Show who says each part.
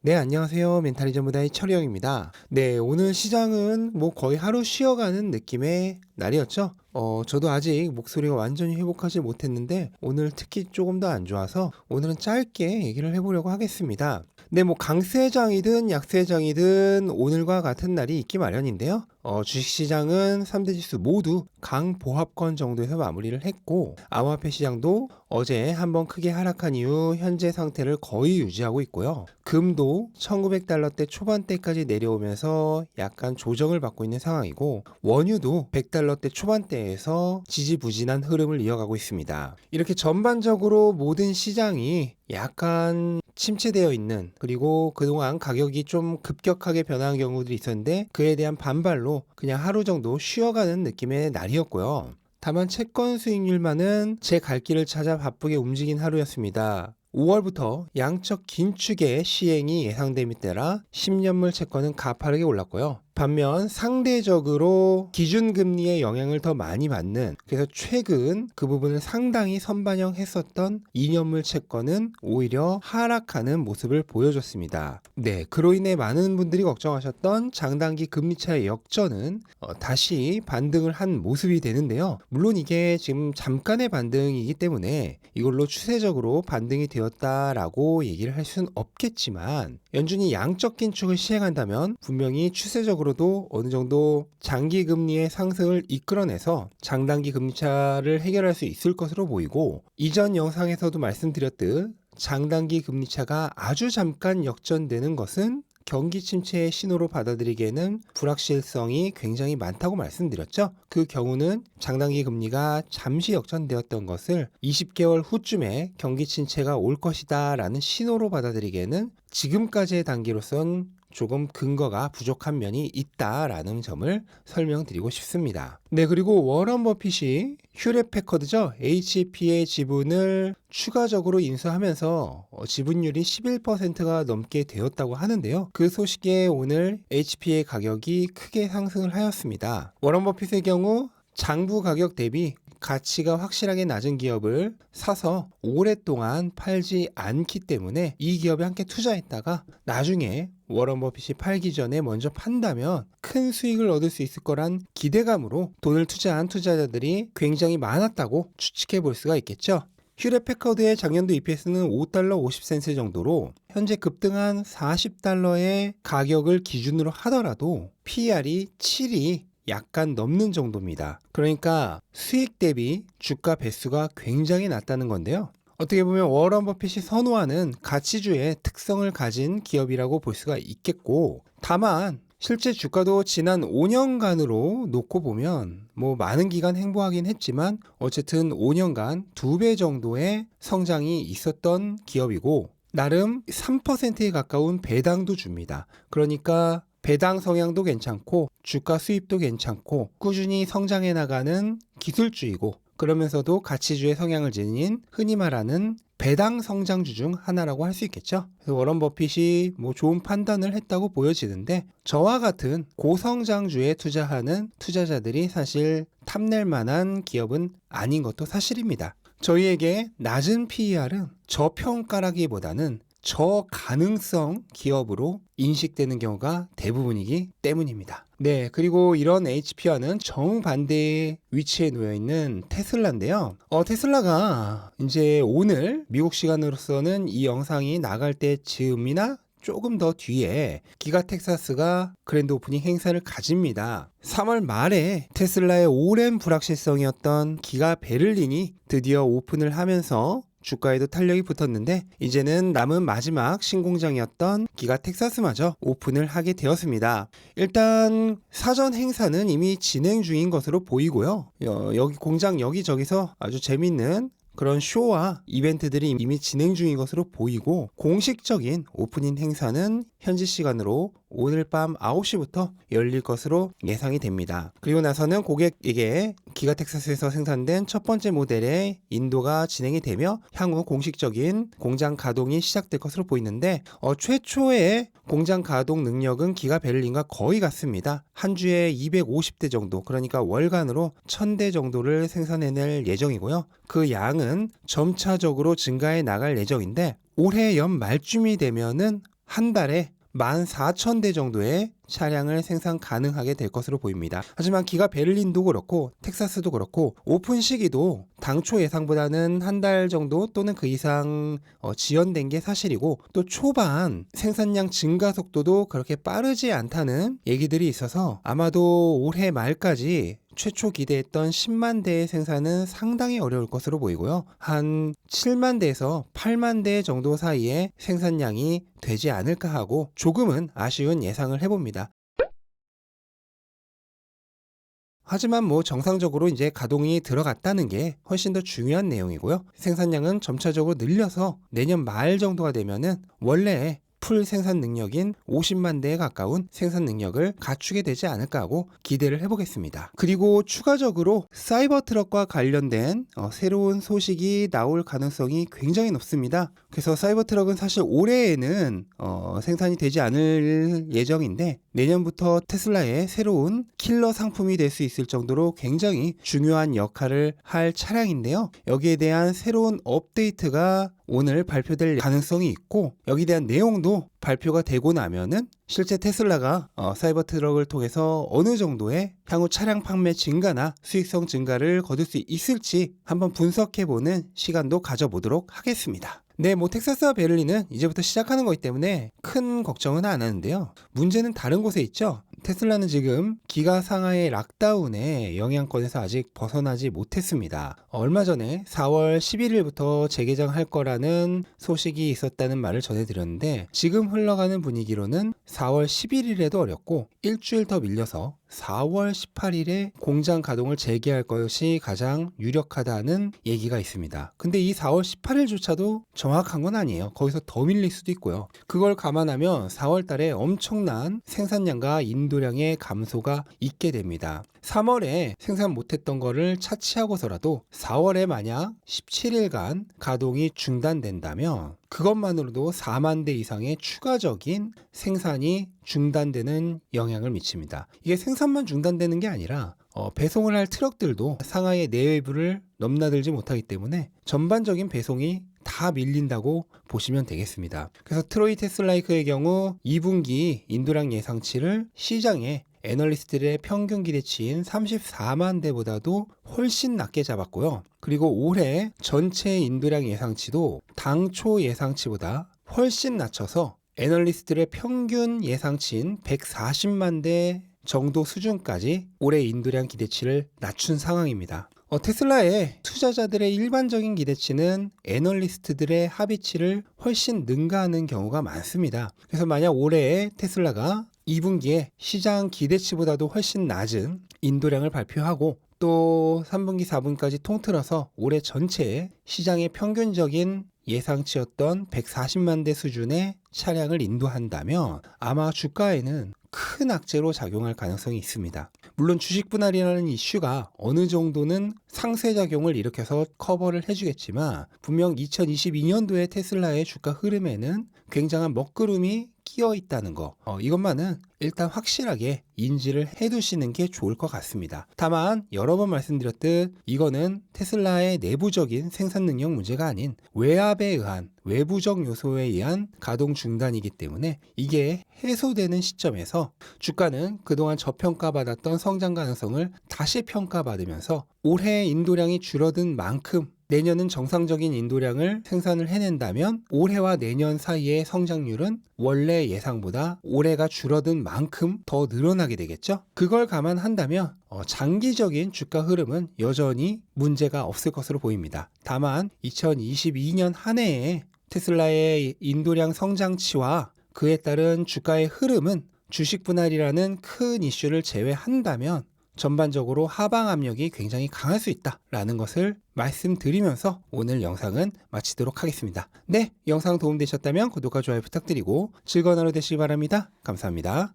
Speaker 1: 네, 안녕하세요. 멘탈이 전부다의 철영입니다. 네, 오늘 시장은 거의 하루 쉬어가는 느낌의 날이었죠. 저도 아직 목소리가 완전히 회복하지 못했는데 오늘 특히 조금 더 안 좋아서 오늘은 짧게 얘기를 해보려고 하겠습니다. 네, 강세장이든 약세장이든 오늘과 같은 날이 있기 마련인데요. 주식시장은 3대 지수 모두 강보합권 정도에서 마무리를 했고, 암호화폐 시장도 어제 한번 크게 하락한 이후 현재 상태를 거의 유지하고 있고요. 금도 1900달러대 초반대까지 내려오면서 약간 조정을 받고 있는 상황이고, 원유도 100달러대 초반대에서 지지부진한 흐름을 이어가고 있습니다. 이렇게 전반적으로 모든 시장이 약간 침체되어 있는, 그리고 그동안 가격이 좀 급격하게 변한 경우들이 있었는데 그에 대한 반발로 그냥 하루 정도 쉬어가는 느낌의 날이었고요. 다만 채권 수익률만은 제 갈 길을 찾아 바쁘게 움직인 하루였습니다. 5월부터 양적 긴축의 시행이 예상됨에 따라 10년물 채권은 가파르게 올랐고요. 반면 상대적으로 기준금리의 영향을 더 많이 받는, 그래서 최근 그 부분을 상당히 선반영했었던 2년물 채권은 오히려 하락하는 모습을 보여줬습니다. 네, 그로 인해 많은 분들이 걱정하셨던 장단기 금리 차의 역전은 다시 반등을 한 모습이 되는데요. 물론 이게 지금 잠깐의 반등이기 때문에 이걸로 추세적으로 반등이 되었다라고 얘기를 할 수는 없겠지만, 연준이 양적 긴축을 시행한다면 분명히 추세적으로도 어느 정도 장기 금리의 상승을 이끌어내서 장단기 금리 차를 해결할 수 있을 것으로 보이고, 이전 영상에서도 말씀드렸듯 장단기 금리 차가 아주 잠깐 역전되는 것은 경기 침체의 신호로 받아들이기에는 불확실성이 굉장히 많다고 말씀드렸죠. 그 경우는 장단기 금리가 잠시 역전되었던 것을 20개월 후쯤에 경기 침체가 올 것이다 라는 신호로 받아들이기에는 지금까지의 단계로선 조금 근거가 부족한 면이 있다라는 점을 설명드리고 싶습니다. 네, 그리고 워런 버핏이 휴렛 패커드죠. HP의 지분을 추가적으로 인수하면서 지분율이 11%가 넘게 되었다고 하는데요. 그 소식에 오늘 HP의 가격이 크게 상승을 하였습니다. 워런 버핏의 경우 장부 가격 대비 가치가 확실하게 낮은 기업을 사서 오랫동안 팔지 않기 때문에 이 기업에 함께 투자했다가 나중에 워런 버핏이 팔기 전에 먼저 판다면 큰 수익을 얻을 수 있을 거란 기대감으로 돈을 투자한 투자자들이 굉장히 많았다고 추측해 볼 수가 있겠죠. 휴렛 패커드의 작년도 EPS는 5달러 50센트 정도로 현재 급등한 40달러의 가격을 기준으로 하더라도 PER이 7이 약간 넘는 정도입니다. 그러니까 수익 대비 주가 배수가 굉장히 낮다는 건데요. 어떻게 보면 워런 버핏이 선호하는 가치주의 특성을 가진 기업이라고 볼 수가 있겠고, 다만 실제 주가도 지난 5년간으로 놓고 보면 많은 기간 행보하긴 했지만 어쨌든 5년간 2배 정도의 성장이 있었던 기업이고, 나름 3%에 가까운 배당도 줍니다. 그러니까 배당 성향도 괜찮고 주가 수입도 괜찮고 꾸준히 성장해 나가는 기술주이고, 그러면서도 가치주의 성향을 지닌 흔히 말하는 배당 성장주 중 하나라고 할 수 있겠죠. 그래서 워런 버핏이 좋은 판단을 했다고 보여지는데, 저와 같은 고성장주에 투자하는 투자자들이 사실 탐낼 만한 기업은 아닌 것도 사실입니다. 저희에게 낮은 PER은 저평가라기보다는 저가능성 기업으로 인식되는 경우가 대부분이기 때문입니다. 네, 그리고 이런 HP와는 정반대의 위치에 놓여 있는 테슬라인데요. 테슬라가 이제 오늘 미국 시간으로서는 이 영상이 나갈 때쯤이나 조금 더 뒤에 기가 텍사스가 그랜드 오프닝 행사를 가집니다. 3월 말에 테슬라의 오랜 불확실성이었던 기가 베를린이 드디어 오픈을 하면서 주가에도 탄력이 붙었는데, 이제는 남은 마지막 신공장이었던 기가 텍사스마저 오픈을 하게 되었습니다. 일단 사전 행사는 이미 진행 중인 것으로 보이고요. 여기 공장 여기저기서 아주 재밌는 그런 쇼와 이벤트들이 이미 진행 중인 것으로 보이고, 공식적인 오프닝 행사는 현지 시간으로 오늘 밤 9시부터 열릴 것으로 예상이 됩니다. 그리고 나서는 고객에게 기가 텍사스에서 생산된 첫 번째 모델의 인도가 진행이 되며 향후 공식적인 공장 가동이 시작될 것으로 보이는데, 최초의 공장 가동 능력은 기가 베를린과 거의 같습니다. 한 주에 250대 정도, 그러니까 월간으로 1000대 정도를 생산해낼 예정이고요. 그 양은 점차적으로 증가해 나갈 예정인데, 올해 연말쯤이 되면은 한 달에 14,000대 정도의 차량을 생산 가능하게 될 것으로 보입니다. 하지만 기가 베를린도 그렇고 텍사스도 그렇고 오픈 시기도 당초 예상보다는 한 달 정도 또는 그 이상 지연된 게 사실이고, 또 초반 생산량 증가 속도도 그렇게 빠르지 않다는 얘기들이 있어서 아마도 올해 말까지 최초 기대했던 10만 대의 생산은 상당히 어려울 것으로 보이고요. 한 7만 대에서 8만 대 정도 사이에 생산량이 되지 않을까 하고 조금은 아쉬운 예상을 해봅니다. 하지만 뭐 정상적으로 이제 가동이 들어갔다는 게 훨씬 더 중요한 내용이고요. 생산량은 점차적으로 늘려서 내년 말 정도가 되면은 원래 풀 생산 능력인 50만 대에 가까운 생산 능력을 갖추게 되지 않을까 하고 기대를 해보겠습니다. 그리고 추가적으로 사이버 트럭과 관련된 새로운 소식이 나올 가능성이 굉장히 높습니다. 그래서 사이버 트럭은 사실 올해에는 생산이 되지 않을 예정인데 내년부터 테슬라의 새로운 킬러 상품이 될 수 있을 정도로 굉장히 중요한 역할을 할 차량인데요. 여기에 대한 새로운 업데이트가 오늘 발표될 가능성이 있고, 여기에 대한 내용도 발표가 되고 나면은 실제 테슬라가 사이버 트럭을 통해서 어느 정도의 향후 차량 판매 증가나 수익성 증가를 거둘 수 있을지 한번 분석해보는 시간도 가져보도록 하겠습니다. 네, 뭐 텍사스와 베를린은 이제부터 시작하는 거기 때문에 큰 걱정은 안 하는데요. 문제는 다른 곳에 있죠. 테슬라는 지금 기가 상하의 락다운의 영향권에서 아직 벗어나지 못했습니다. 얼마 전에 4월 11일부터 재개장할 거라는 소식이 있었다는 말을 전해드렸는데, 지금 흘러가는 분위기로는 4월 11일에도 어렵고 일주일 더 밀려서 4월 18일에 공장 가동을 재개할 것이 가장 유력하다는 얘기가 있습니다. 근데 이 4월 18일조차도 정확한 건 아니에요. 거기서 더 밀릴 수도 있고요. 그걸 감안하면 4월 달에 엄청난 생산량과 인도량의 감소가 있게 됩니다. 3월에 생산 못했던 거를 차치하고서라도 4월에 만약 17일간 가동이 중단된다면 그것만으로도 4만 대 이상의 추가적인 생산이 중단되는 영향을 미칩니다. 이게 생산만 중단되는 게 아니라 배송을 할 트럭들도 상하의 내외부를 넘나들지 못하기 때문에 전반적인 배송이 다 밀린다고 보시면 되겠습니다. 그래서 트로이 테슬라이크의 경우 2분기 인도량 예상치를 시장에 애널리스트들의 평균 기대치인 34만 대보다도 훨씬 낮게 잡았고요. 그리고 올해 전체 인도량 예상치도 당초 예상치보다 훨씬 낮춰서 애널리스트들의 평균 예상치인 140만 대 정도 수준까지 올해 인도량 기대치를 낮춘 상황입니다. 테슬라의 투자자들의 일반적인 기대치는 애널리스트들의 합의치를 훨씬 능가하는 경우가 많습니다. 그래서 만약 올해 테슬라가 2분기에 시장 기대치보다도 훨씬 낮은 인도량을 발표하고 또 3분기, 4분기까지 통틀어서 올해 전체의 시장의 평균적인 예상치였던 140만 대 수준의 차량을 인도한다면 아마 주가에는 큰 악재로 작용할 가능성이 있습니다. 물론 주식 분할이라는 이슈가 어느 정도는 상쇄작용을 일으켜서 커버를 해주겠지만 분명 2022년도에 테슬라의 주가 흐름에는 굉장한 먹구름이 끼어 있다는 거, 이것만은 일단 확실하게 인지를 해두시는 게 좋을 것 같습니다. 다만 여러 번 말씀드렸듯 이거는 테슬라의 내부적인 생산 능력 문제가 아닌 외압에 의한 외부적 요소에 의한 가동 중단이기 때문에 이게 해소되는 시점에서 주가는 그동안 저평가받았던 성장 가능성을 다시 평가받으면서 올해 인도량이 줄어든 만큼 내년은 정상적인 인도량을 생산을 해낸다면 올해와 내년 사이의 성장률은 원래 예상보다 올해가 줄어든 만큼 더 늘어나게 되겠죠. 그걸 감안한다면 장기적인 주가 흐름은 여전히 문제가 없을 것으로 보입니다. 다만 2022년 한 해에 테슬라의 인도량 성장치와 그에 따른 주가의 흐름은 주식 분할이라는 큰 이슈를 제외한다면 전반적으로 하방 압력이 굉장히 강할 수 있다라는 것을 말씀드리면서 오늘 영상은 마치도록 하겠습니다. 네, 영상 도움되셨다면 구독과 좋아요 부탁드리고 즐거운 하루 되시기 바랍니다. 감사합니다.